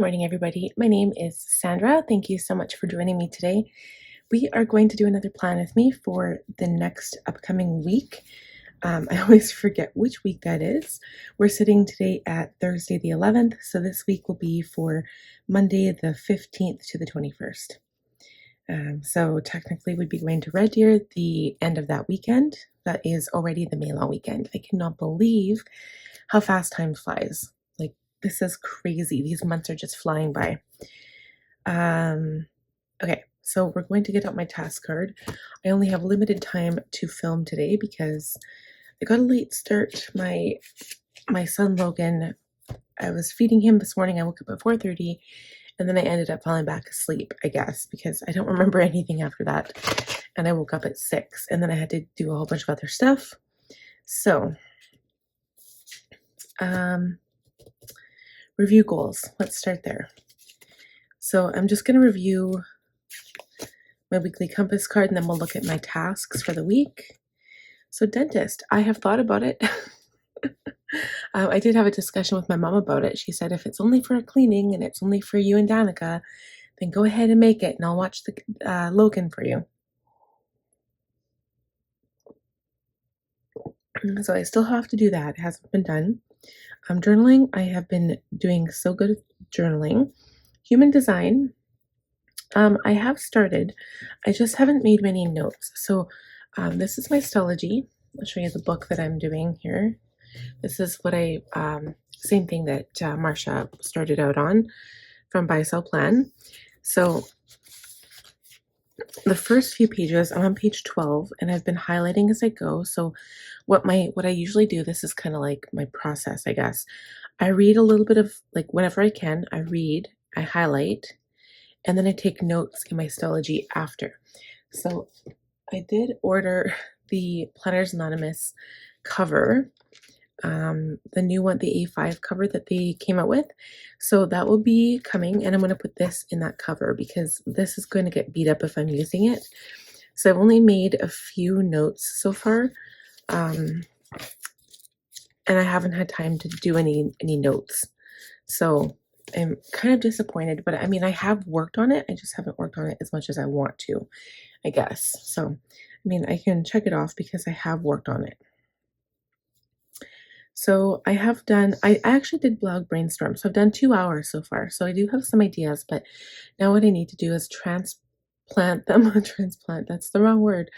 morning, everybody. My name is Sandra. Thank you so much for joining me today. We are going to do another plan with me for the next upcoming week. I always forget which week that is. We're sitting today at Thursday the 11th, so this week will be for Monday the 15th to the 21st. So technically we'd be going to Red Deer the end of that weekend. That is already the May long weekend. I cannot believe how fast time flies. Like, this is crazy. These months are just flying by. Okay, so we're going to get out my task card. I only have limited time to film today because I got a late start. My son Logan, I was feeding him this morning. I woke up at 4:30 and then I ended up falling back asleep, I guess, because I don't remember anything after that. And I woke up at 6 and then I had to do a whole bunch of other stuff. So, review goals. Let's start there. So I'm just going to review my weekly compass card and then we'll look at my tasks for the week. So dentist, I have thought about it. I did have a discussion with my mom about it. She said, if it's only for a cleaning and it's only for you and Danica, then go ahead and make it and I'll watch the Logan for you. So I still have to do that. It hasn't been done. Journaling, I have been doing so good at journaling. Human design, I have started. I just haven't made many notes. So this is my Stellology. I'll show you the book that I'm doing here. This is what same thing that Marcia started out on from Buy Sell Plan. So the first few pages, I'm on page 12 and I've been highlighting as I go. So what I usually do, this is kind of like my process, I guess. I read a little bit of, like, whenever I can, I read, I highlight, and then I take notes in my Stellology after. So I did order the Planners Anonymous cover, the new one, the A5 cover that they came out with. So that will be coming, and I'm going to put this in that cover because this is going to get beat up if I'm using it. So I've only made a few notes so far, and I haven't had time to do any notes. So I'm kind of disappointed, but I mean, I have worked on it. I just haven't worked on it as much as I want to, I guess. So, I mean, I can check it off because I have worked on it. So I actually did blog brainstorm. So I've done 2 hours so far. So I do have some ideas, but now what I need to do is transplant them. Transplant, that's the wrong word.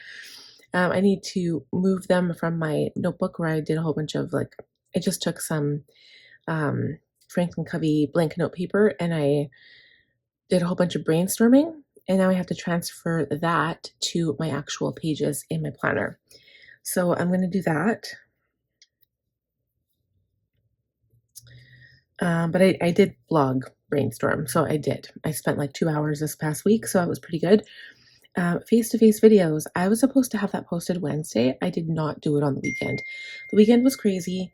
I need to move them from my notebook where I did a whole bunch of, like, I just took some Franklin Covey blank note paper and I did a whole bunch of brainstorming, and now I have to transfer that to my actual pages in my planner. So I'm going to do that. But I did blog brainstorm, so I spent like 2 hours this past week, so it was pretty good. Face-to-face videos, I was supposed to have that posted Wednesday. I did not do it on the weekend. The weekend was crazy.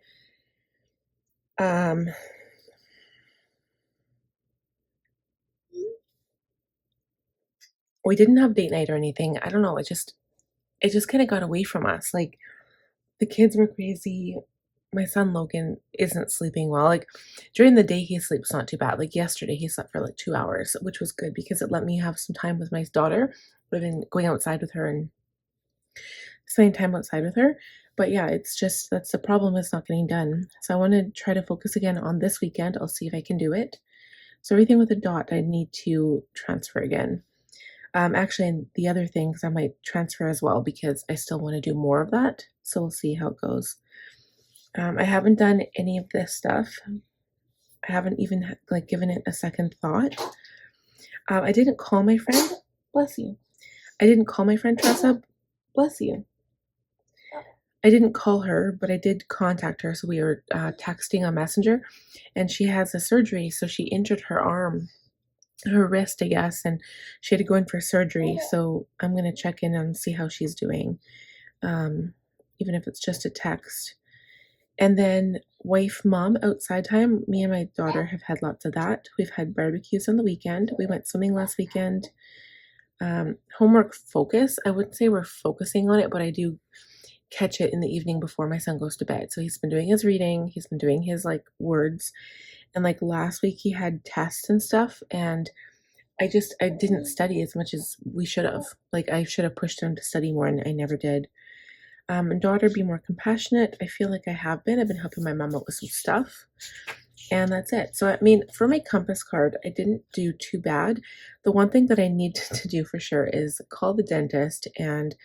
We didn't have date night or anything. I don't know. It just kind of got away from us. Like, the kids were crazy. My son Logan isn't sleeping well. Like, during the day he sleeps not too bad. Like, yesterday he slept for like 2 hours, which was good because it let me have some time with my daughter. I've been going outside with her and spending time outside with her. But yeah, it's just, that's the problem, is not getting done. So I want to try to focus again on this weekend. I'll see if I can do it. So everything with a dot, I need to transfer again. Actually, and the other things I might transfer as well because I still want to do more of that. So we'll see how it goes. I haven't done any of this stuff. I haven't even like given it a second thought. I didn't call my friend. Bless you. I didn't call my friend Tressa. Bless you. I didn't call her, but I did contact her. So we were texting on Messenger, and she has a surgery. So she injured her arm, her wrist, I guess, and she had to go in for surgery. So I'm going to check in and see how she's doing, even if it's just a text. And then wife, mom, outside time. Me and my daughter have had lots of that. We've had barbecues on the weekend. We went swimming last weekend. Homework focus. I wouldn't say we're focusing on it, but I do catch it in the evening before my son goes to bed. So he's been doing his reading. He's been doing his, like, words. And like last week he had tests and stuff, and I didn't study as much as we should have. Like I should have pushed him to study more, and I never did. And daughter, be more compassionate. I feel like I have been. I've been helping my mom out with some stuff, and that's it. So I mean, for my compass card, I didn't do too bad. The one thing that I need to do for sure is call the dentist and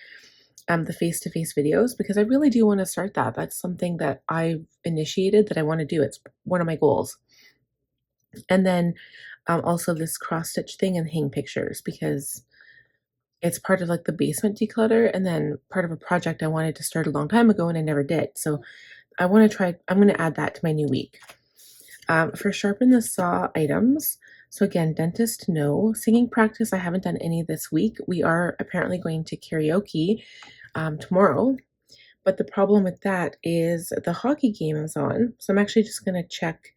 the face-to-face videos, because I really do want to start that. That's something that I've initiated that I want to do. It's one of my goals. And then also this cross stitch thing and hang pictures, because it's part of like the basement declutter and then part of a project I wanted to start a long time ago and I never did. So I want to try, I'm going to add that to my new week. For sharpen the saw items. So again, dentist, no. Singing practice, I haven't done any this week. We are apparently going to karaoke tomorrow. But the problem with that is the hockey game is on. So I'm actually just going to check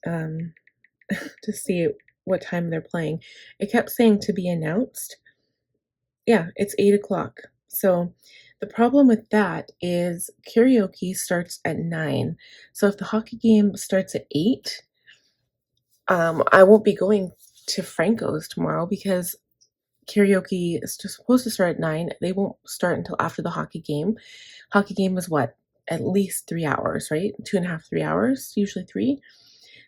to see what time they're playing. It kept saying to be announced. Yeah, it's 8 o'clock. So the problem with that is karaoke starts at 9. So if the hockey game starts at 8, I won't be going to Franco's tomorrow because karaoke is supposed to start at 9. They won't start until after the hockey game. Hockey game is what? At least 3 hours, right? 2.5, 3 hours, usually 3.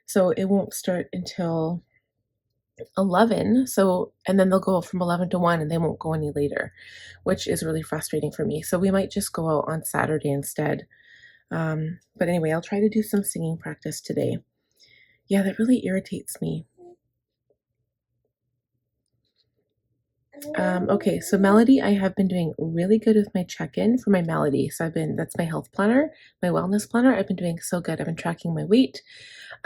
So it won't start until 11. So, and then they'll go from 11 to 1 and they won't go any later, which is really frustrating for me. So we might just go out on Saturday instead. But anyway, I'll try to do some singing practice today. Yeah, that really irritates me. Okay, so Melody, I have been doing really good with my check-in for my Melody. So that's my health planner, my wellness planner. I've been doing so good. I've been tracking my weight.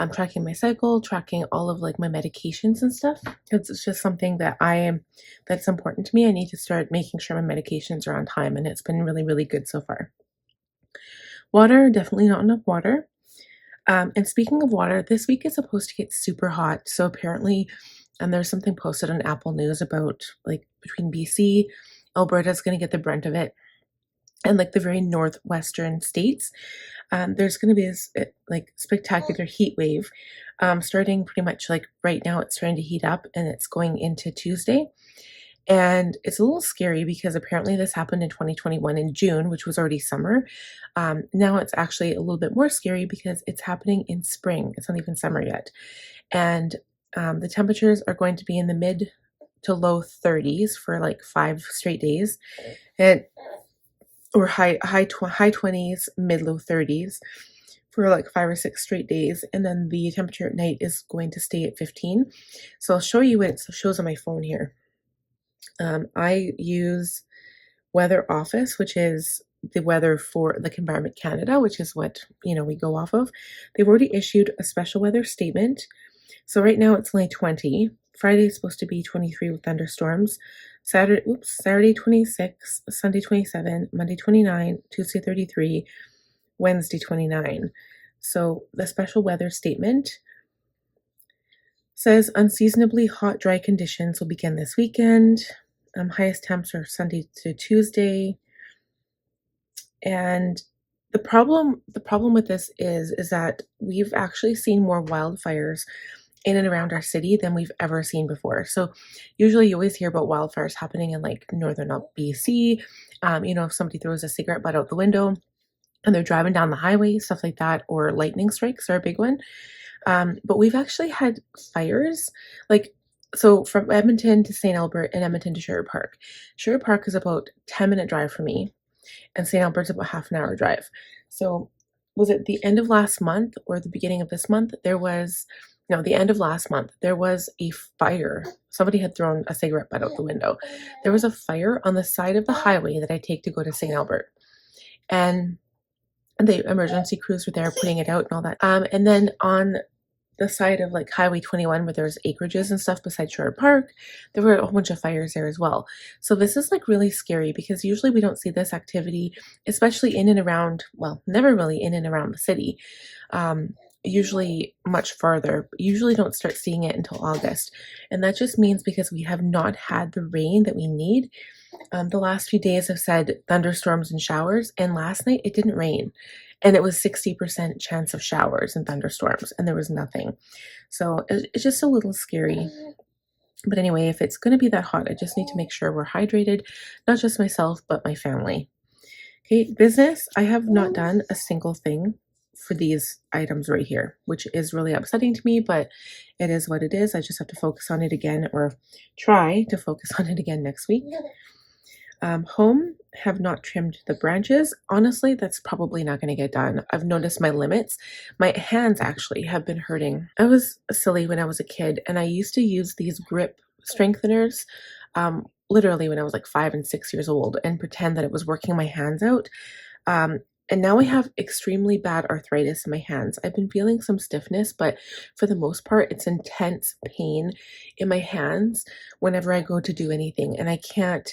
I'm tracking my cycle, tracking all of like my medications and stuff. It's just something that that's important to me. I need to start making sure my medications are on time, and it's been really, really good so far. Water, definitely not enough water. And speaking of water, this week is supposed to get super hot. So apparently, and there's something posted on Apple News about like between BC, Alberta's going to get the brunt of it, and like the very northwestern states, there's going to be this like spectacular heat wave, starting pretty much like right now. It's starting to heat up, and it's going into Tuesday. And it's a little scary because apparently this happened in 2021 in June, which was already summer. Now it's actually a little bit more scary because it's happening in spring. It's not even summer yet. And the temperatures are going to be in the mid to low 30s for like 5 straight days, or high 20s, mid low 30s for like 5 or 6 straight days. And then the temperature at night is going to stay at 15. So I'll show you what it shows on my phone here. I use Weather Office, which is the weather for like Environment Canada, which is what, we go off of. They've already issued a special weather statement. So right now it's only 20. Friday is supposed to be 23 with thunderstorms. Saturday 26, Sunday 27, Monday 29, Tuesday 33, Wednesday 29. So the special weather statement says unseasonably hot, dry conditions will begin this weekend. Highest temps are Sunday to Tuesday. And the problem with this is that we've actually seen more wildfires in and around our city than we've ever seen before. So usually you always hear about wildfires happening in like northern BC. If somebody throws a cigarette butt out the window and they're driving down the highway, stuff like that, or lightning strikes are a big one. But we've actually had fires, so from Edmonton to St. Albert and Edmonton to Sherwood Park. Sherwood Park is about 10-minute drive for me, and St. Albert's about half an hour drive. So was it the end of last month or the beginning of this month? The end of last month, there was a fire. Somebody had thrown a cigarette butt out the window. There was a fire on the side of the highway that I take to go to St. Albert. And the emergency crews were there putting it out and all that. And then on the side of like Highway 21 where there's acreages and stuff beside Sherwood Park, there were a whole bunch of fires there as well. So this is like really scary because usually we don't see this activity, especially in and around, never really in and around the city. Usually much farther. Usually don't start seeing it until August. And that just means because we have not had the rain that we need. The last few days have said thunderstorms and showers, and last night it didn't rain, and it was 60% chance of showers and thunderstorms, and there was nothing. So it's just a little scary. But anyway, if it's going to be that hot, I just need to make sure we're hydrated, not just myself, but my family. Okay, business, I have not done a single thing for these items right here, which is really upsetting to me, but it is what it is. I just have to focus on it again, or try to focus on it again next week. Home, have not trimmed the branches. Honestly, that's probably not going to get done. I've noticed my limits. My hands actually have been hurting. I was silly when I was a kid, and I used to use these grip strengtheners literally when I was like 5 and 6 years old, and pretend that it was working my hands out. Um, and now I have extremely bad arthritis in my hands. I've been feeling some stiffness, but for the most part, it's intense pain in my hands whenever I go to do anything. And I can't,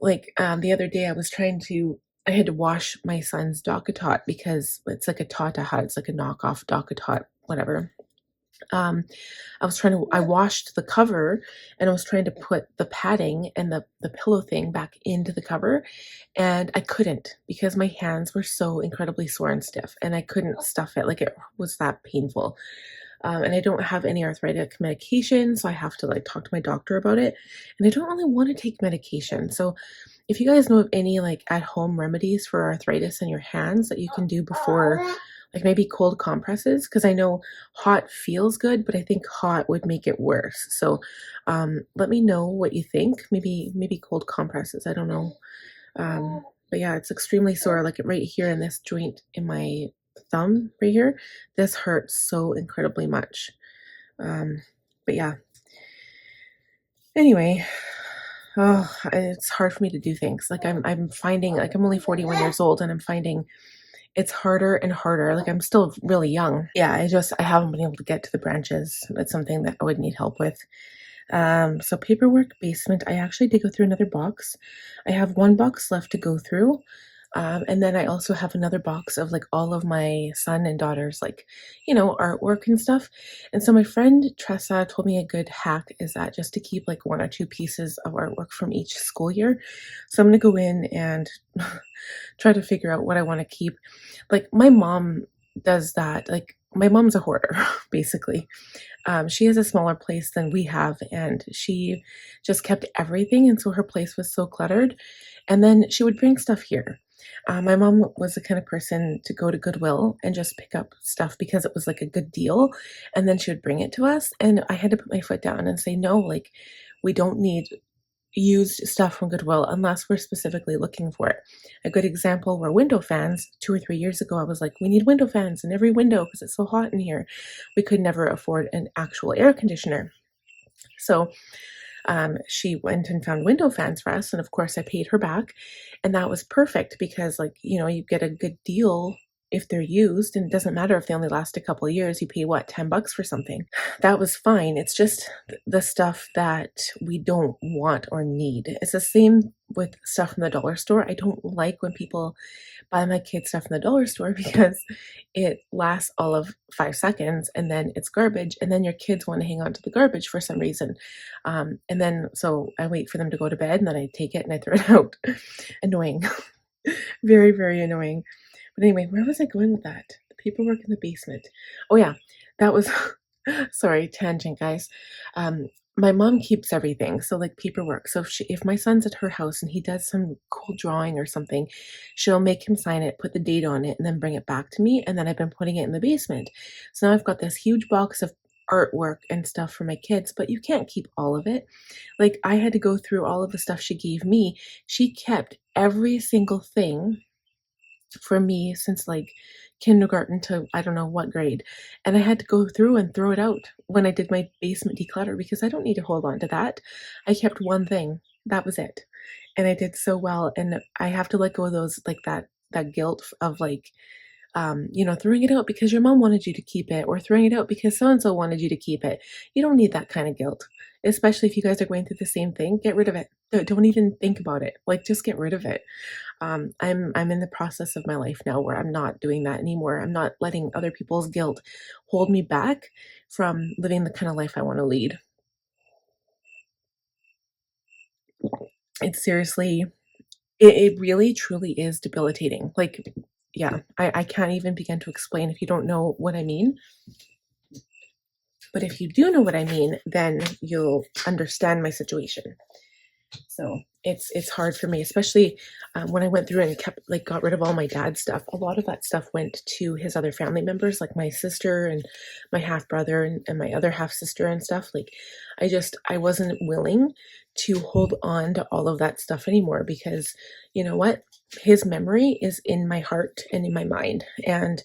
like, the other day I had to wash my son's DockATot because it's like a Tata hut. It's like a knockoff DockATot, whatever. Um, I washed the cover, and I was trying to put the padding and the pillow thing back into the cover, and I couldn't because my hands were so incredibly sore and stiff, and I couldn't stuff it. Like, it was that painful. And I don't have any arthritic medication, so I have to like talk to my doctor about it. And I don't really want to take medication. So if you guys know of any like at home remedies for arthritis in your hands that you can do before, like maybe cold compresses, because I know hot feels good, but I think hot would make it worse. So let me know what you think. Maybe cold compresses. I don't know. But yeah, it's extremely sore, like right here in this joint in my thumb right here. This hurts so incredibly much. But yeah. Anyway, oh, it's hard for me to do things. Like I'm finding, like, I'm only 41 years old, and I'm finding it's harder and harder. Like, I'm still really young. Yeah, I haven't been able to get to the branches. That's something that I would need help with. So paperwork basement, I actually did go through another box. I have one box left to go through. And then I also have another box of like all of my son and daughter's, like, artwork and stuff. And so my friend Tressa told me a good hack is that just to keep like one or two pieces of artwork from each school year. So I'm going to go in and try to figure out what I want to keep. Like, my mom does that. Like, my mom's a hoarder, basically. She has a smaller place than we have, and she just kept everything, and so her place was so cluttered. And then she would bring stuff here. My mom was the kind of person to go to Goodwill and just pick up stuff because it was like a good deal, and then she would bring it to us, and I had to put my foot down and say, no, like, we don't need used stuff from Goodwill unless we're specifically looking for it. A good example were window fans. 2 or 3 years ago, I was like, we need window fans in every window because it's so hot in here. We could never afford an actual air conditioner. So she went and found window fans for us, and of course I paid her back, and that was perfect because, like, you get a good deal if they're used, and it doesn't matter if they only last a couple of years. You pay what, $10 for something. That was fine. It's just the stuff that we don't want or need. It's the same with stuff from the dollar store. I don't like when people buy my kids stuff in the dollar store because it lasts all of 5 seconds, and then it's garbage, and then your kids want to hang on to the garbage for some reason. And then so I wait for them to go to bed, and then I take it and I throw it out. Annoying. Very, very annoying. But anyway, where was I going with that? The paperwork in the basement. Oh yeah, that was sorry, tangent, guys. My mom keeps everything, so like paperwork. So if my son's at her house and he does some cool drawing or something, she'll make him sign it, put the date on it, and then bring it back to me. And then I've been putting it in the basement. So now I've got this huge box of artwork and stuff for my kids, but you can't keep all of it. Like, I had to go through all of the stuff she gave me. She kept every single thing for me since like kindergarten to I don't know what grade. And I had to go through and throw it out when I did my basement declutter because I don't need to hold on to that. I kept one thing. That was it. And I did so well. And I have to let go of those, like, that guilt of like, throwing it out because your mom wanted you to keep it, or throwing it out because so and so wanted you to keep it. You don't need that kind of guilt, especially if you guys are going through the same thing. Get rid of it. Don't even think about it. Like, just get rid of it. I'm in the process of my life now where I'm not doing that anymore. I'm not letting other people's guilt hold me back from living the kind of life I want to lead. It's seriously, it really truly is debilitating. Like, yeah, I can't even begin to explain if you don't know what I mean. But if you do know what I mean, then you'll understand my situation. So it's hard for me, especially when I went through and kept like got rid of all my dad's stuff. A lot of that stuff went to his other family members, like my sister and my half brother and my other half sister and stuff. Like I wasn't willing to hold on to all of that stuff anymore because you know what? His memory is in my heart and in my mind. And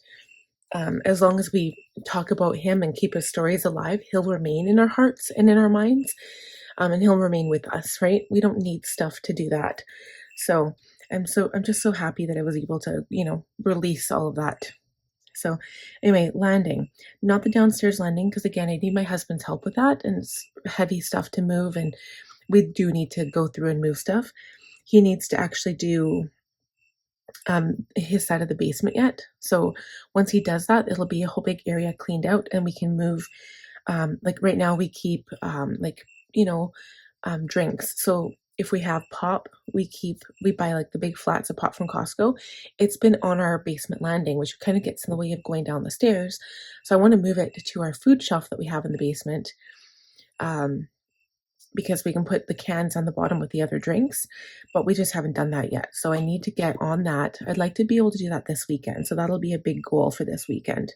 as long as we talk about him and keep his stories alive, he'll remain in our hearts and in our minds, and he'll remain with us, right? We don't need stuff to do that. So I'm just so happy that I was able to, release all of that. So anyway, landing, not the downstairs landing, because again, I need my husband's help with that, and it's heavy stuff to move, and we do need to go through and move stuff. He needs to actually do his side of the basement yet. So once he does that, it'll be a whole big area cleaned out, and we can move. Like right now, we keep drinks. So if we have pop, we buy like the big flats of pop from Costco. It's been on our basement landing, which kind of gets in the way of going down the stairs. So I want to move it to our food shelf that we have in the basement. Because we can put the cans on the bottom with the other drinks, but we just haven't done that yet. So I need to get on that. I'd like to be able to do that this weekend. So that'll be a big goal for this weekend.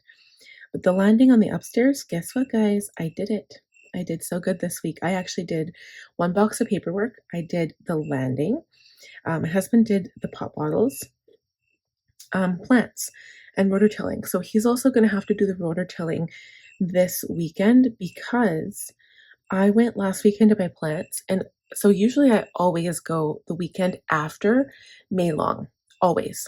But the landing on the upstairs, guess what, guys? I did it. I did so good this week. I actually did 1 box of paperwork. I did the landing. My husband did the pop bottles, plants, and rototilling. So he's also going to have to do the rototilling this weekend because I went last weekend to buy plants, and so usually I always go the weekend after May long, always.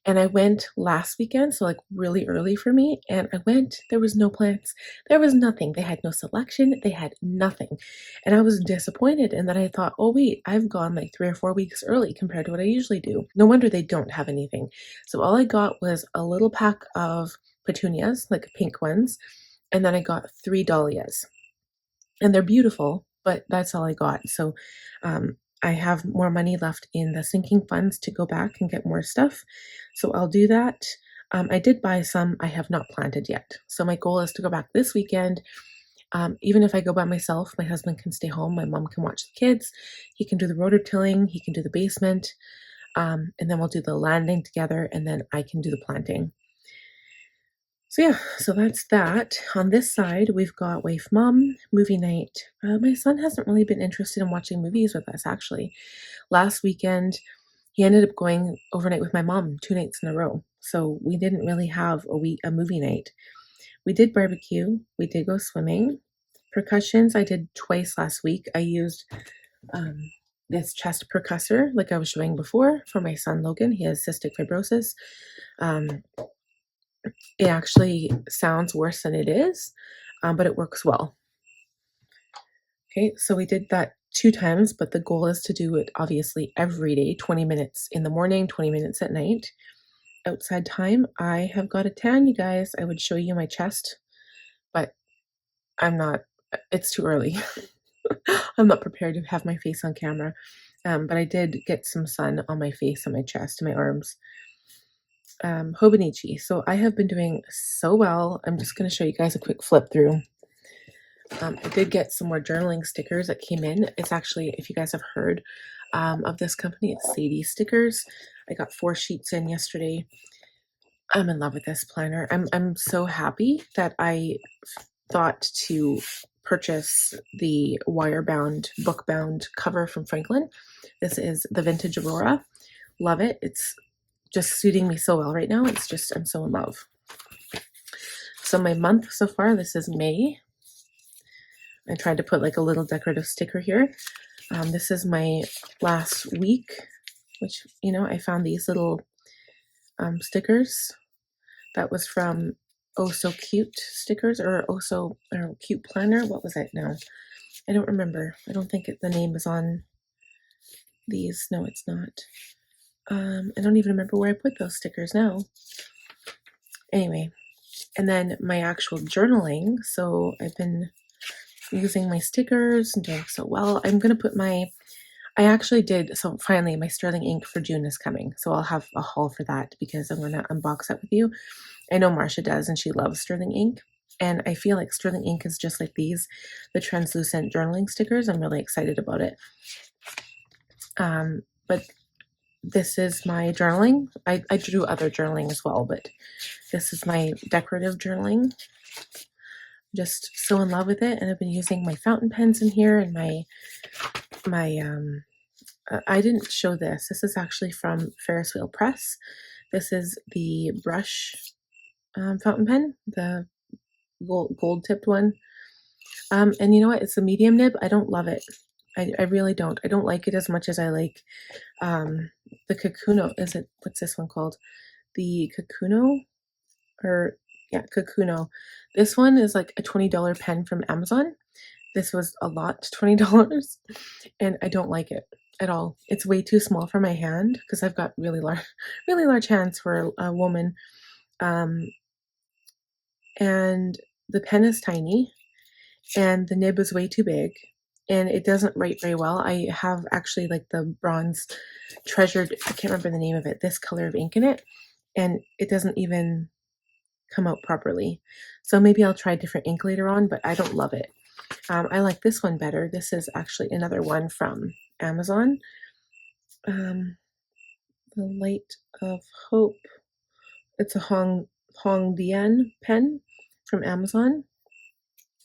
And I went last weekend, so like really early for me, and I went, there was no plants. There was nothing. They had no selection. They had nothing. And I was disappointed. And then I thought, oh wait, I've gone like 3 or 4 weeks early compared to what I usually do. No wonder they don't have anything. So all I got was a little pack of petunias, like pink ones, and then I got 3 dahlias. And they're beautiful, but that's all I got. So I have more money left in the sinking funds to go back and get more stuff. So I'll do that. I did buy some I have not planted yet. So my goal is to go back this weekend. Even if I go by myself, my husband can stay home. My mom can watch the kids. He can do the rototilling. He can do the basement. And then we'll do the landing together, and then I can do the planting. So yeah, so that's that. On this side, we've got wife, mom, movie night. My son hasn't really been interested in watching movies with us, actually. Last weekend, he ended up going overnight with my mom 2 nights in a row. So we didn't really have a movie night. We did barbecue. We did go swimming. Percussions, I did twice last week. I used this chest percussor, like I was showing before, for my son Logan. He has cystic fibrosis. It actually sounds worse than it is, but it works well. Okay, so we did that 2 times, but the goal is to do it obviously every day, 20 minutes in the morning, 20 minutes at night. Outside time, I have got a tan, you guys. I would show you my chest, but it's too early. I'm not prepared to have my face on camera, but I did get some sun on my face, on my chest, and my arms. Hobonichi. So I have been doing so well. I'm just going to show you guys a quick flip through. I did get some more journaling stickers that came in. It's actually, if you guys have heard of this company, it's Sadie Stickers. I got 4 sheets in yesterday. I'm in love with this planner. I'm so happy that I thought to purchase the wire-bound, book-bound cover from Franklin. This is the vintage Aurora. Love it. It's just suiting me so well right now. I'm so in love. So my month so far, this is May. I tried to put like a little decorative sticker here. This is my last week, which, I found these little stickers. That was from Oh So Cute stickers, or Cute Planner. What was that now? I don't remember. I don't think the name is on these. No, it's not. I don't even remember where I put those stickers now. Anyway, and then my actual journaling. So I've been using my stickers and doing so well. I'm going to put my I actually did. So finally, my sterling ink for June is coming. So I'll have a haul for that because I'm going to unbox it with you. I know Marcia does, and she loves sterling ink. And I feel like sterling ink is just like these, the translucent journaling stickers. I'm really excited about it. But this is my journaling. I drew other journaling as well, but this is my decorative journaling. Just so in love with it, and I've been using my fountain pens in here and my I didn't show this. This is actually from Ferris Wheel Press. This is the brush fountain pen, the gold tipped one. And you know what? It's a medium nib. I don't love it. I really don't. I don't like it as much as I like the Kakuno. Is it, what's this one called? The Kakuno? Or, yeah, Kakuno. This one is like a $20 pen from Amazon. This was a lot, $20, and I don't like it at all. It's way too small for my hand because I've got really large hands for a woman. And the pen is tiny, and the nib is way too big, and it doesn't write very well. I have actually like the bronze treasured, I can't remember the name of it, this color of ink in it, and it doesn't even come out properly. So maybe I'll try different ink later on, but I don't love it. I like this one better. This is actually another one from Amazon. The Light of Hope. It's a Hongdian pen from Amazon.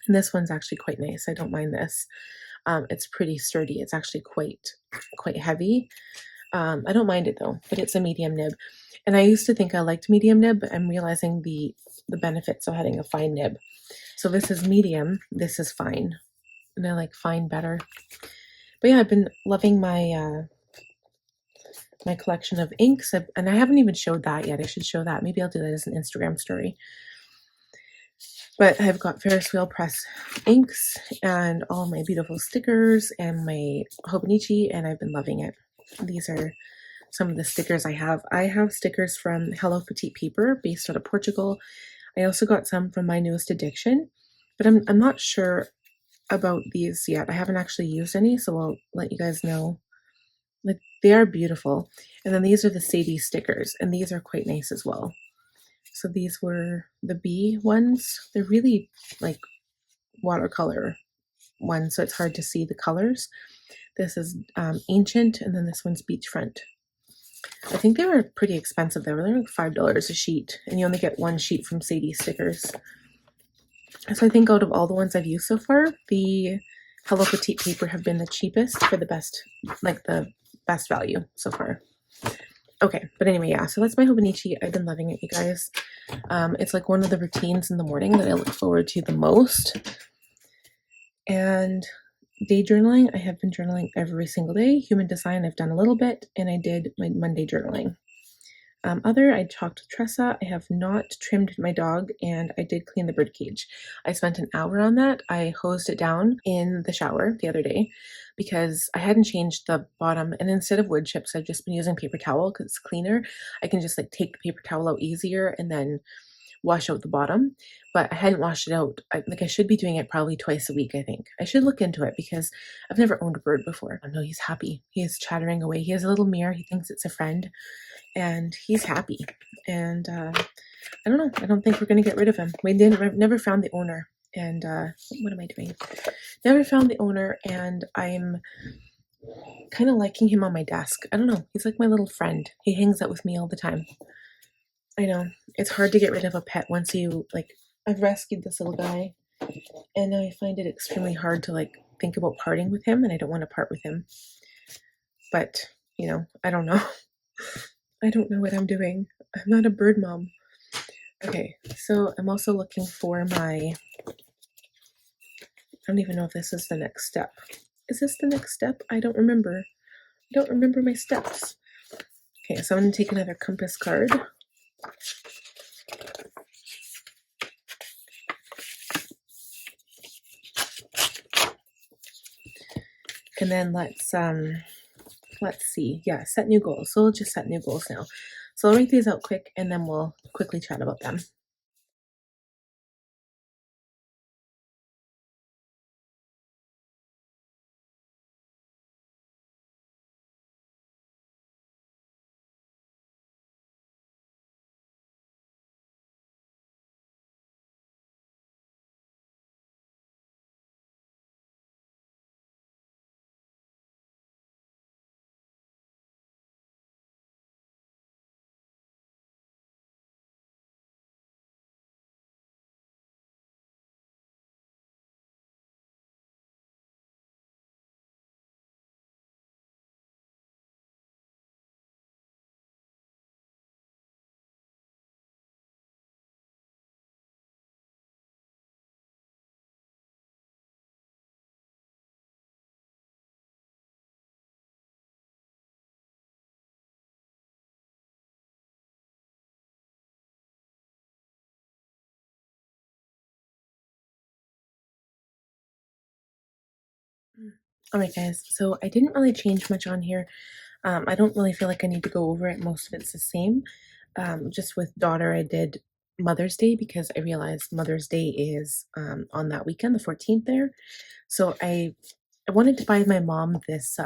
And this one's actually quite nice. I don't mind this. It's pretty sturdy. It's actually quite heavy. I don't mind it though, but it's a medium nib. And I used to think I liked medium nib, but I'm realizing the benefits of having a fine nib. So this is medium, this is fine. And I like fine better. But yeah, I've been loving my my collection of inks, and I haven't even showed that yet. I should show that. Maybe I'll do that as an Instagram story. But I've got Ferris Wheel Press inks and all my beautiful stickers and my Hobonichi, and I've been loving it. These are some of the stickers I have. I have stickers from Hello Petite Paper based out of Portugal. I also got some from my newest addiction, but I'm not sure about these yet. I haven't actually used any, so I'll let you guys know. Like, they are beautiful. And then these are the Sadie stickers, and these are quite nice as well. So these were the bee ones. They're really like watercolor ones, so it's hard to see the colors. This is Ancient, and then this one's Beachfront. I think they were pretty expensive though. They're like $5 a sheet, and you only get one sheet from Sadie stickers. So I think out of all the ones I've used so far, the Hello Petite Paper have been the cheapest for the best, like the best value so far. Okay, but anyway, yeah, so that's my Hobonichi. I've been loving it, you guys. It's like one of the routines in the morning that I look forward to the most. And day journaling, I have been journaling every single day. Human design, I've done a little bit, and I did my Monday journaling. I talked to Tressa. I have not trimmed my dog, and I did clean the bird cage. I spent an hour on that. I hosed it down in the shower the other day because I hadn't changed the bottom, and instead of wood chips, I've just been using paper towel because it's cleaner. I can just like take the paper towel out easier and then wash out the bottom, but I hadn't washed it out. I should be doing it probably twice a week, I think. I should look into it because I've never owned a bird before. I know he's happy. He is chattering away. He has a little mirror. He thinks it's a friend, and he's happy. And I don't know. I don't think we're going to get rid of him. Never found the owner. And what am I doing? Never found the owner, and I'm kind of liking him on my desk. I don't know. He's like my little friend. He hangs out with me all the time. I know. It's hard to get rid of a pet once you, like, I've rescued this little guy, and I find it extremely hard to, like, think about parting with him, and I don't want to part with him. But, you know, I don't know. I don't know what I'm doing. I'm not a bird mom. Okay, so I'm also looking for my, I don't even know if this is the next step. Is this the next step? I don't remember. I don't remember my steps. Okay, so I'm going to take another compass card. And then let's see. Yeah, set new goals. So we'll just set new goals now. So I'll write these out quick, and then we'll quickly chat about them. All right, guys. So I didn't really change much on here. I don't really feel like I need to go over it. Most of it's the same. Just with daughter, I did Mother's Day because I realized Mother's Day is on that weekend, the 14th there. So I wanted to buy my mom this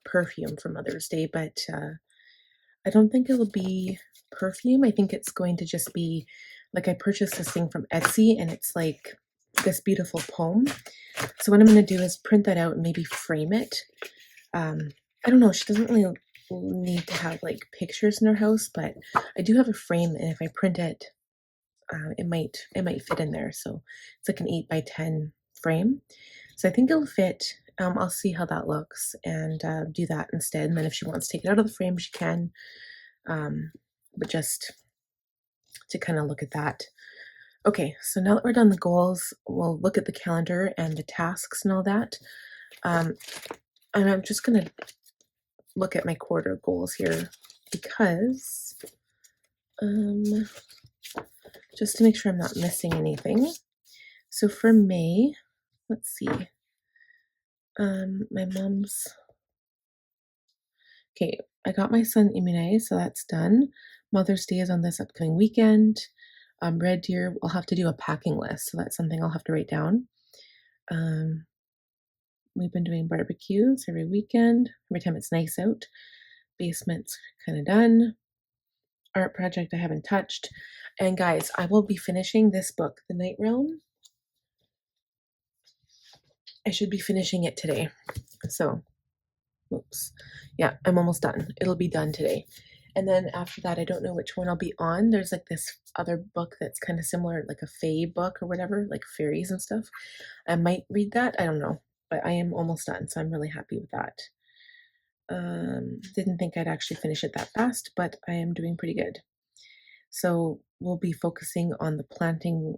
perfume for Mother's Day, but I don't think it'll be perfume. I think it's going to just be like I purchased this thing from Etsy and it's like this beautiful poem. So what I'm going to do is print that out and maybe frame it. Um, I don't know. She doesn't really need to have like pictures in her house, but I do have a frame, and if I print it, it might fit in there. So it's like an 8 by 10 frame. So I think it'll fit. I'll see how that looks and do that instead. And then if she wants to take it out of the frame, she can. But just to kind of look at that. Okay, so now that we're done the goals, we'll look at the calendar and the tasks and all that. And I'm just going to look at my quarter goals here because just to make sure I'm not missing anything. So for May, let's see. My mom's. Okay, I got my son immunized, so that's done. Mother's Day is on this upcoming weekend. Red Deer, I'll have to do a packing list, so that's something I'll have to write down. We've been doing barbecues every weekend, every time it's nice out. Basement's kind of done. Art project I haven't touched. And guys, I will be finishing this book, The Night Realm. I should be finishing it today. So, oops. Yeah, I'm almost done. It'll be done today. And then after that, I don't know which one I'll be on. There's like this other book that's kind of similar, like a fae book or whatever, like fairies and stuff. I might read that. I don't know. But I am almost done, so I'm really happy with that. Didn't think I'd actually finish it that fast, but I am doing pretty good. So we'll be focusing on the planting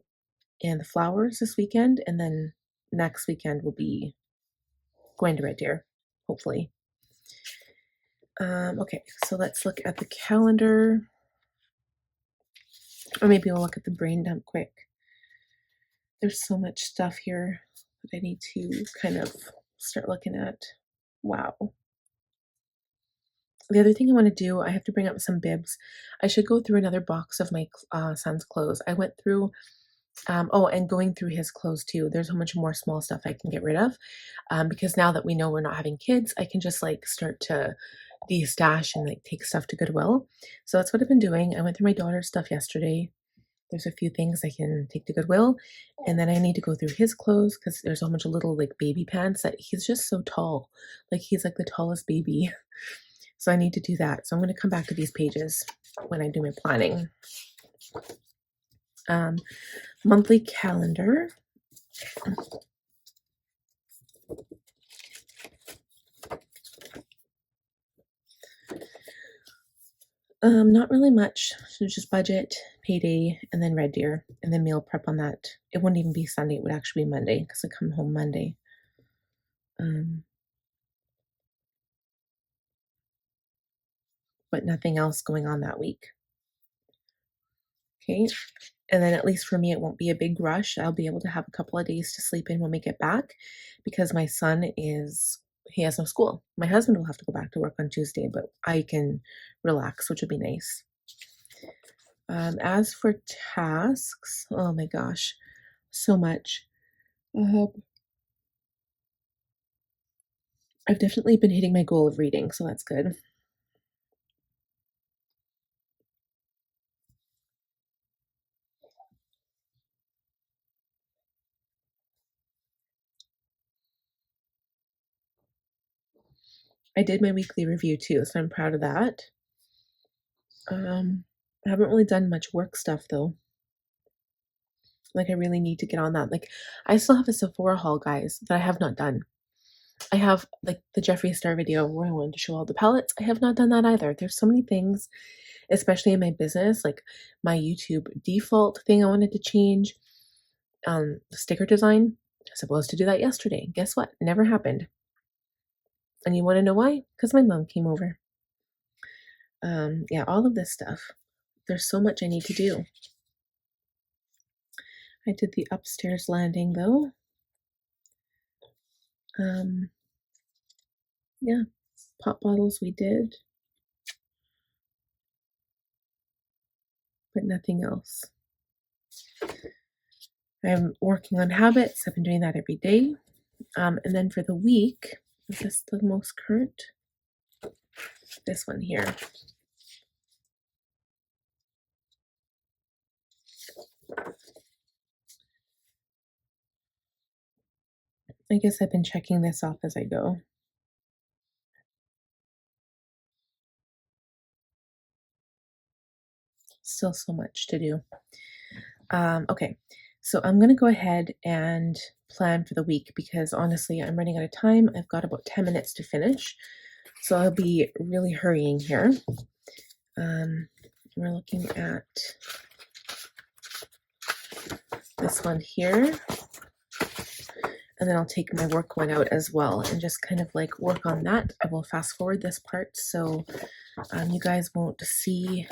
and the flowers this weekend, and then next weekend we'll be going to Red Deer, hopefully. Okay, so let's look at the calendar. Or maybe we'll look at the brain dump quick. There's so much stuff here that I need to kind of start looking at. Wow. The other thing I want to do, I have to bring up some bibs. I should go through another box of my son's clothes. I went through, and going through his clothes too. There's so much more small stuff I can get rid of because now that we know we're not having kids, I can just like start to de-stash and like take stuff to Goodwill. So that's what I've been doing. I went through my daughter's stuff yesterday. There's a few things I can take to Goodwill, and then I need to go through his clothes because there's so much little like baby pants that he's just so tall. Like he's like the tallest baby. So I need to do that. So I'm going to come back to these pages when I do my planning. Monthly calendar. Not really much. So just budget, payday, and then Red Deer, and then meal prep on that. It wouldn't even be Sunday. It would actually be Monday because I come home Monday. But nothing else going on that week. Okay. And then at least for me, it won't be a big rush. I'll be able to have a couple of days to sleep in when we get back because my son he has no school. My husband will have to go back to work on Tuesday, but I can relax, which would be nice. As for tasks, oh my gosh, so much. I've definitely been hitting my goal of reading, so that's good. I did my weekly review too, so I'm proud of that. I haven't really done much work stuff though. Like I really need to get on that. Like I still have a Sephora haul, guys, that I have not done. I have like the Jeffree Star video where I wanted to show all the palettes. I have not done that either. There's so many things, especially in my business, like my YouTube default thing I wanted to change. Sticker design. I was supposed to do that yesterday. Guess what? Never happened. And you want to know why? Because my mom came over. Yeah, all of this stuff. There's so much I need to do. I did the upstairs landing though. Yeah, pop bottles we did, but nothing else. I'm working on habits. I've been doing that every day. And then for the week, is this the most current? This one here. I guess I've been checking this off as I go. Still so much to do. Okay, so I'm gonna go ahead and plan for the week because honestly, I'm running out of time. I've got about 10 minutes to finish, so I'll be really hurrying here. We're looking at this one here, and then I'll take my work one out as well and just kind of like work on that. I will fast forward this part so you guys won't see.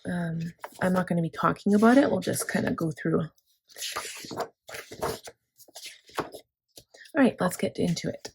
I'm not going to be talking about it. We'll just kind of go through. All right, let's get into it.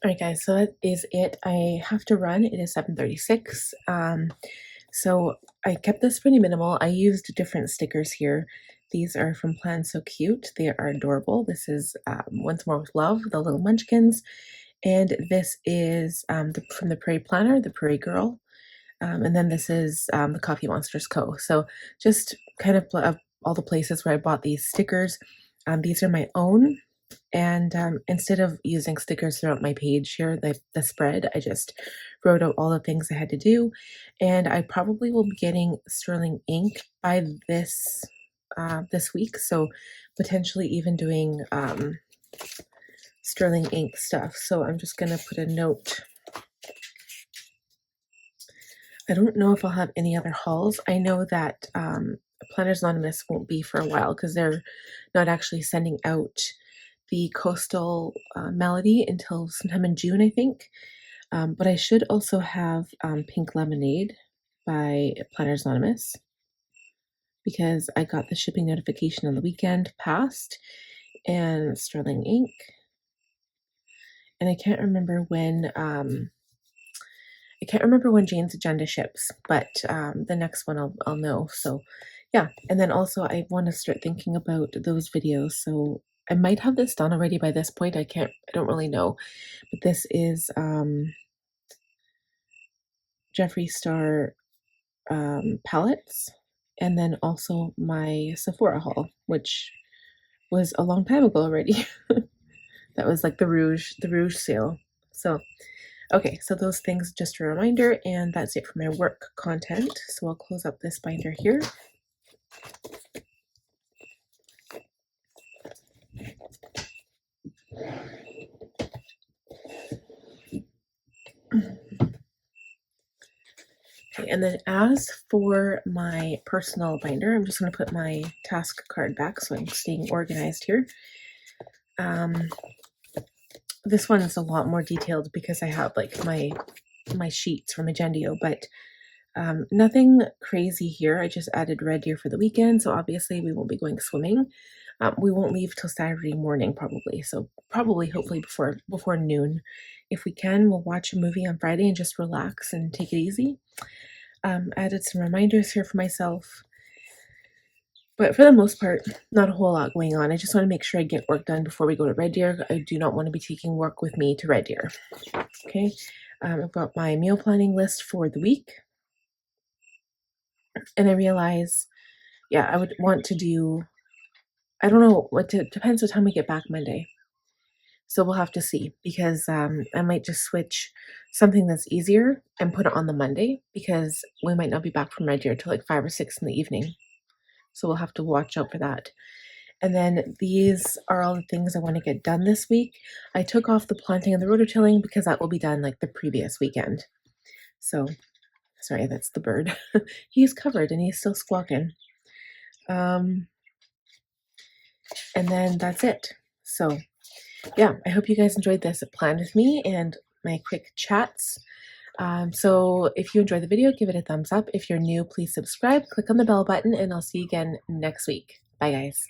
All right, guys, so that is it. I have to run. It is 7:36. So I kept this pretty minimal. I used different stickers here. These are from Plan So Cute. They are adorable. This is Once More with Love, the little munchkins. And this is from the Prairie Planner, the Prairie Girl. And then this is the Coffee Monsters Co. So just kind of all the places where I bought these stickers. These are my own. And instead of using stickers throughout my page here, the spread, I just wrote out all the things I had to do. And I probably will be getting sterling ink by this week. So potentially even doing sterling ink stuff. So I'm just going to put a note. I don't know if I'll have any other hauls. I know that Planners Anonymous won't be for a while because they're not actually sending out the Coastal Melody until sometime in June, I think. But I should also have Pink Lemonade by Planners Anonymous because I got the shipping notification on the weekend past, and Sterling Ink. And I can't remember when Jane's Agenda ships, but the next one I'll know. So yeah, and then also I want to start thinking about those videos. So I might have this done already by this point. I don't really know, but this is Jeffree Star palettes, and then also my Sephora haul, which was a long time ago already. That was like the Rouge sale. So okay, so those things, just a reminder, and that's it for my work content. So I'll close up this binder here. Okay, and then as for my personal binder, I'm just going to put my task card back so I'm staying organized here. This one is a lot more detailed because I have like my sheets from Agendio, but nothing crazy here. I just added Red Deer for the weekend, so obviously we won't be going swimming. We won't leave till Saturday morning probably, so hopefully before noon. If we can, we'll watch a movie on Friday and just relax and take it easy. Added some reminders here for myself, but for the most part, not a whole lot going on. I just want to make sure I get work done before we go to Red Deer. I do not want to be taking work with me to Red Deer. Okay, I've got my meal planning list for the week. And I realize, yeah, I would want to do, I don't know, depends what time we get back Monday. So we'll have to see, because I might just switch something that's easier and put it on the Monday, because we might not be back from Red Deer till like 5 or 6 in the evening. So we'll have to watch out for that. And then these are all the things I want to get done this week. I took off the planting and the rototilling because that will be done like the previous weekend. So, sorry, that's the bird. He's covered and he's still squawking. And then that's it. So yeah, I hope you guys enjoyed this plan with me and my quick chats. So if you enjoyed the video, give it a thumbs up. If you're new, please subscribe, click on the bell button, and I'll see you again next week. Bye guys.